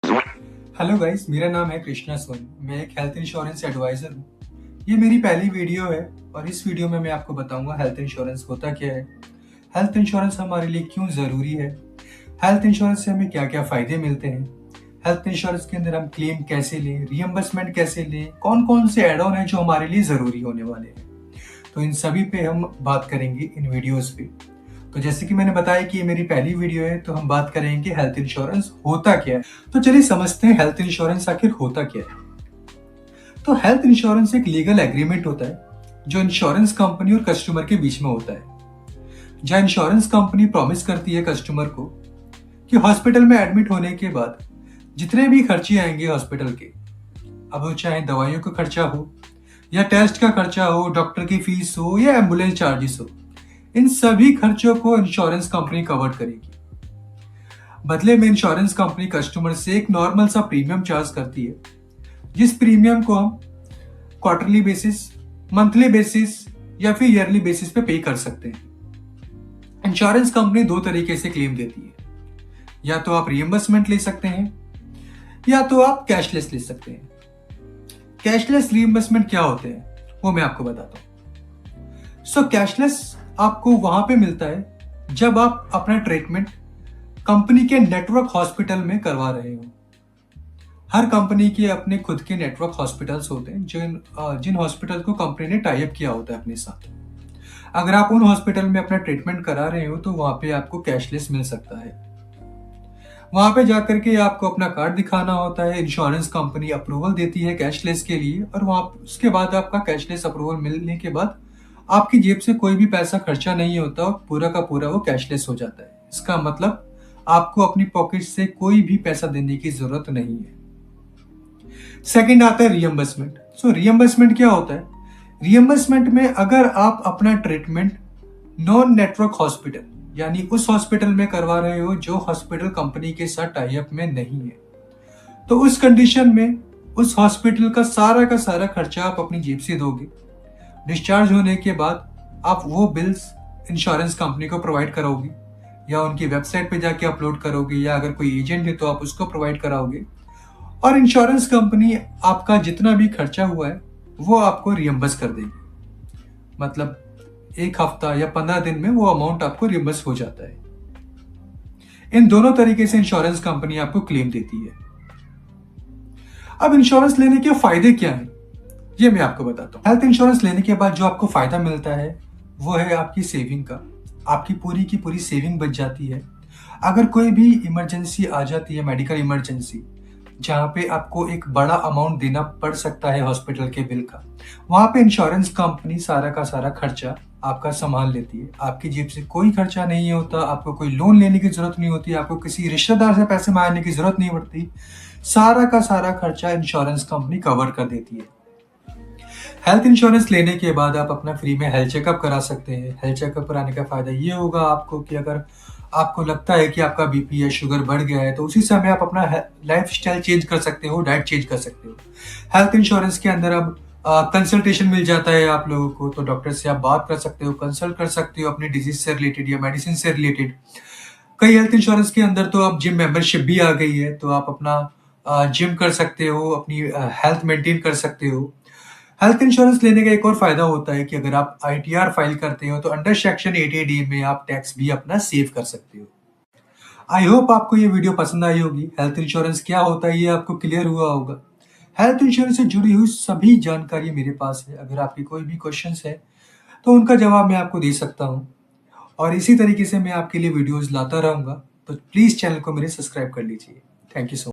Hello guys, मेरा नाम है कृष्णा सोन। मैं एक हेल्थ इंश्योरेंस एडवाइजर हूँ। ये मेरी पहली वीडियो है और इस वीडियो में मैं आपको बताऊंगा हेल्थ इंश्योरेंस होता क्या है, हेल्थ इंश्योरेंस हमारे लिए क्यों ज़रूरी है, हेल्थ इंश्योरेंस से हमें क्या क्या फ़ायदे मिलते हैं, हेल्थ इंश्योरेंस के अंदर हम क्लेम कैसे लें, रियम्बर्समेंट कैसे लें, कौन कौन से एड ऑन है जो हमारे लिए ज़रूरी होने वाले हैं। तो इन सभी पे हम बात करेंगे इन वीडियोज़ पे। तो जैसे कि मैंने बताया कि ये मेरी पहली वीडियो है, तो हम बात करेंगे हेल्थ इंश्योरेंस होता क्या है। तो चलिए समझते हैं हेल्थ इंश्योरेंस आखिर होता क्या है। तो हेल्थ इंश्योरेंस एक लीगल एग्रीमेंट होता है जो इंश्योरेंस कंपनी और कस्टमर के बीच में होता है। जहां इंश्योरेंस कंपनी प्रॉमिस करती है कस्टमर को कि हॉस्पिटल में एडमिट होने के बाद जितने भी खर्चे आएंगे हॉस्पिटल के, अब वो चाहे दवाइयों का खर्चा हो या टेस्ट का खर्चा हो, डॉक्टर की फीस हो या एम्बुलेंस चार्जेस हो, इन सभी खर्चों को इंश्योरेंस कंपनी कवर करेगी। बदले में इंश्योरेंस कंपनी कस्टमर से एक नॉर्मल सा प्रीमियम चार्ज करती है, जिस प्रीमियम को हम क्वार्टरली बेसिस, मंथली बेसिस या फिर ईयरली बेसिस पे पे कर सकते हैं। इंश्योरेंस कंपनी दो तरीके से क्लेम देती है, या तो आप रियम्बर्समेंट ले सकते हैं या तो आप कैशलेस ले सकते हैं। कैशलेस रियम्बर्समेंट क्या होते हैं वो मैं आपको बताता हूँ। सो कैशलेस आपको वहां पे मिलता है जब आप अपना ट्रीटमेंट कंपनी के नेटवर्क हॉस्पिटल में करवा रहे हो। हर कंपनी के अपने खुद के नेटवर्क हॉस्पिटल्स होते हैं जिन हॉस्पिटल को कंपनी ने टाई अप किया होता है अपने साथ। अगर आप उन हॉस्पिटल में अपना ट्रीटमेंट करा रहे हो तो वहां पे आपको कैशलेस मिल सकता है। वहां पे जाकर के आपको अपना कार्ड दिखाना होता है, इंश्योरेंस कंपनी अप्रूवल देती है कैशलेस के लिए, और वहां उसके बाद आपका कैशलेस अप्रूवल मिलने के बाद आपकी जेब से कोई भी पैसा खर्चा नहीं होता और पूरा का पूरा वो कैशलेस हो जाता है। इसका मतलब आपको अपनी पॉकेट से कोई भी पैसा देने की जरूरत नहीं है। सेकंड आता है रियम्बर्समेंट। सो रियम्बर्समेंट क्या होता है? रियम्बर्समेंट में अगर आप अपना ट्रीटमेंट नॉन नेटवर्क हॉस्पिटल यानी उस हॉस्पिटल में करवा रहे हो जो हॉस्पिटल कंपनी के साथ टाई अप में नहीं है, तो उस कंडीशन में उस हॉस्पिटल का सारा खर्चा आप अपनी जेब से दोगे। डिस्चार्ज होने के बाद आप वो बिल्स इंश्योरेंस कंपनी को प्रोवाइड करोगे, या उनकी वेबसाइट पे जाके अपलोड करोगे, या अगर कोई एजेंट है तो आप उसको प्रोवाइड कराओगे, और इंश्योरेंस कंपनी आपका जितना भी खर्चा हुआ है वो आपको रियम्बर्स कर देगी। मतलब एक हफ्ता या 15 दिन में वो अमाउंट आपको रियम्बर्स हो जाता है। इन दोनों तरीके से इंश्योरेंस कंपनी आपको क्लेम देती है। अब इंश्योरेंस लेने के फायदे क्या हैं ये मैं आपको बताता हूँ। हेल्थ इंश्योरेंस लेने के बाद जो आपको फायदा मिलता है वो है आपकी सेविंग का। आपकी पूरी की पूरी सेविंग बच जाती है। अगर कोई भी इमरजेंसी आ जाती है, मेडिकल इमरजेंसी, जहाँ पे आपको एक बड़ा अमाउंट देना पड़ सकता है हॉस्पिटल के बिल का, वहाँ पे इंश्योरेंस कंपनी सारा का सारा खर्चा आपका संभाल लेती है। आपकी जेब से कोई खर्चा नहीं होता, आपको कोई लोन लेने की जरूरत नहीं होती, आपको किसी रिश्तेदार से पैसे मांगने की जरूरत नहीं पड़ती। सारा का सारा खर्चा इंश्योरेंस कंपनी कवर कर देती है। हेल्थ इंश्योरेंस लेने के बाद आप अपना फ्री में हेल्थ चेकअप करा सकते हैं। हेल्थ चेकअप कराने का फायदा ये होगा आपको कि अगर आपको लगता है कि आपका बीपी या शुगर बढ़ गया है तो उसी समय आप अपना लाइफ स्टाइल चेंज कर सकते हो, डाइट चेंज कर सकते हो। हेल्थ इंश्योरेंस के अंदर अब कंसल्टेशन मिल जाता है आप लोगों को, तो डॉक्टर से आप बात कर सकते हो, कंसल्ट कर सकते हो अपनी डिजीज से रिलेटेड या मेडिसिन से रिलेटेड। कई हेल्थ इंश्योरेंस के अंदर तो आप जिम मेंबरशिप भी आ गई है, तो आप अपना जिम कर सकते हो, अपनी हेल्थ मेंटेन कर सकते हो। हेल्थ इंश्योरेंस लेने का एक और फायदा होता है कि अगर आप आईटीआर फाइल करते हो तो अंडर सेक्शन 80D में आप टैक्स भी अपना सेव कर सकते हो। आई होप आपको ये वीडियो पसंद आई होगी। हेल्थ इंश्योरेंस क्या होता है ये आपको क्लियर हुआ होगा। हेल्थ इंश्योरेंस से जुड़ी हुई सभी जानकारी मेरे पास है। अगर आपकी कोई भी क्वेश्चंस है तो उनका जवाब मैं आपको दे सकता हूँ, और इसी तरीके से मैं आपके लिए वीडियोस लाता रहूंगा। तो प्लीज चैनल को मेरे सब्सक्राइब कर लीजिए। Thank you so much.